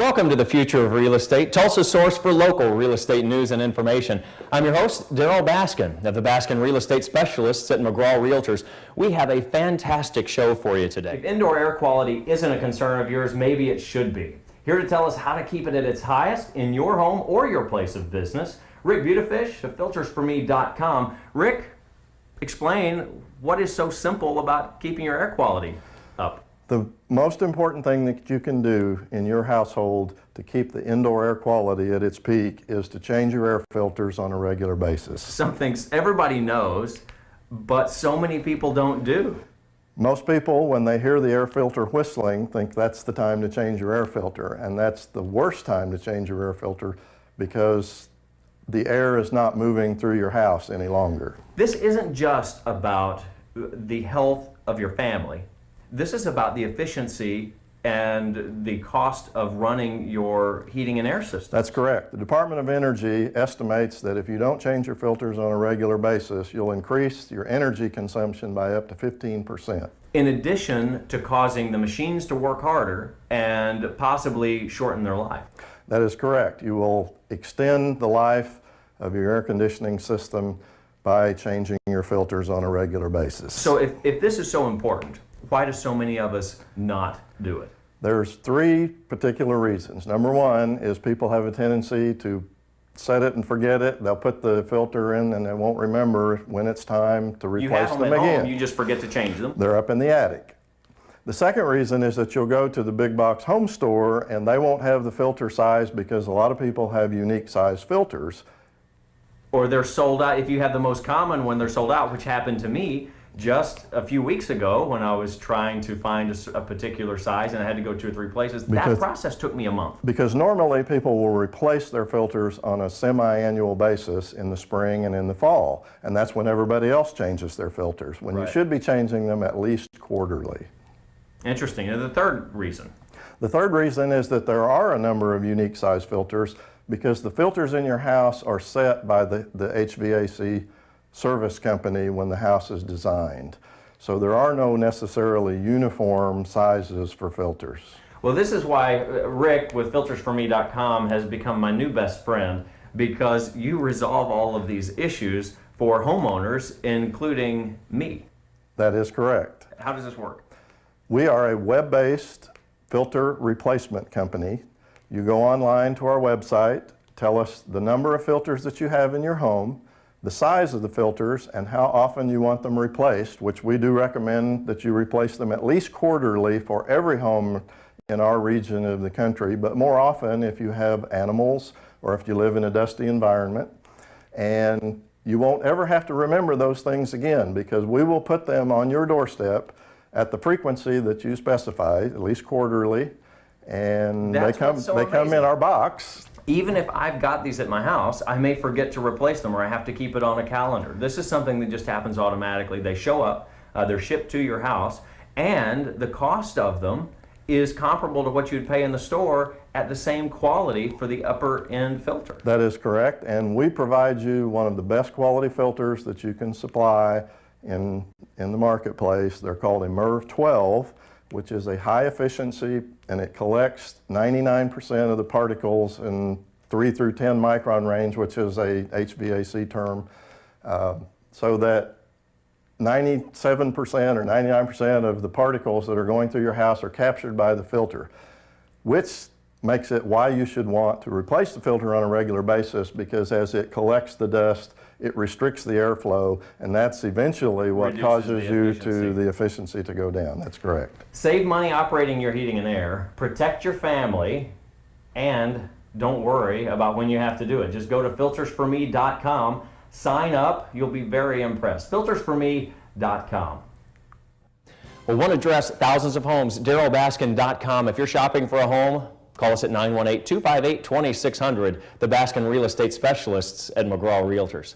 Welcome to the Future of Real Estate, Tulsa's source for local real estate news and information. I'm your host, Daryl Baskin of the Baskin Real Estate Specialists at McGraw Realtors. We have a fantastic show for you today. If indoor air quality isn't a concern of yours, maybe it should be. Here to tell us how to keep it at its highest in your home or your place of business, Rick Butefish of filtersforme.com. Rick, explain what is so simple about keeping your air quality up. The most important thing that you can do in your household to keep the indoor air quality at its peak is to change your air filters on a regular basis. Some things everybody knows, but so many people don't do. Most people, when they hear the air filter whistling, think that's the time to change your air filter, and that's the worst time to change your air filter because the air is not moving through your house any longer. This isn't just about the health of your family. This is about the efficiency and the cost of running your heating and air system. That's correct. The Department of Energy estimates that if you don't change your filters on a regular basis, you'll increase your energy consumption by up to 15%. In addition to causing the machines to work harder and possibly shorten their life. That is correct. You will extend the life of your air conditioning system by changing your filters on a regular basis. So if this is so important, why do so many of us not do it? There's three particular reasons. Number one is people have a tendency to set it and forget it. They'll put the filter in and they won't remember when it's time to replace them at again. Home, you just forget to change them. They're up in the attic. The second reason is that you'll go to the big box home store and they won't have the filter size because a lot of people have unique size filters. Or they're sold out. If you have the most common one, they're sold out, which happened to me just a few weeks ago when I was trying to find a particular size and I had to go 2 or 3 places. That process took me a month. Because normally people will replace their filters on a semi-annual basis in the spring and in the fall, and that's when everybody else changes their filters, when you should be changing them at least quarterly. Interesting. And the third reason? The third reason is that there are a number of unique size filters because the filters in your house are set by the HVAC service company when the house is designed. So there are no necessarily uniform sizes for filters. Well, this is why Rick with filtersforme.com has become my new best friend, because you resolve all of these issues for homeowners, including me. That is correct. How does this work? We are a web-based filter replacement company. You go online to our website, tell us the number of filters that you have in your home, the size of the filters, and how often you want them replaced, which we do recommend that you replace them at least quarterly for every home in our region of the country, but more often if you have animals or if you live in a dusty environment. And you won't ever have to remember those things again because we will put them on your doorstep at the frequency that you specify, at least quarterly, and they come in our box. Even if I've got these at my house, I may forget to replace them or I have to keep it on a calendar. This is something that just happens automatically. They show up, they're shipped to your house, and the cost of them is comparable to what you'd pay in the store at the same quality for the upper end filter. That is correct, and we provide you one of the best quality filters that you can supply in the marketplace. They're called a MERV 12, which is a high efficiency, and it collects 99% of the particles in 3 through 10 micron range, which is a HVAC term, so that 97% or 99% of the particles that are going through your house are captured by the filter, which makes it why you should want to replace the filter on a regular basis, because as it collects the dust, it restricts the airflow, and that's eventually what causes the efficiency to go down. That's correct. Save money operating your heating and air, protect your family, and don't worry about when you have to do it. Just go to filtersforme.com, sign up, you'll be very impressed. Filtersforme.com. Well, one address, thousands of homes, darylbaskin.com. If you're shopping for a home, call us at 918-258-2600, the Baskin Real Estate Specialists at McGraw Realtors.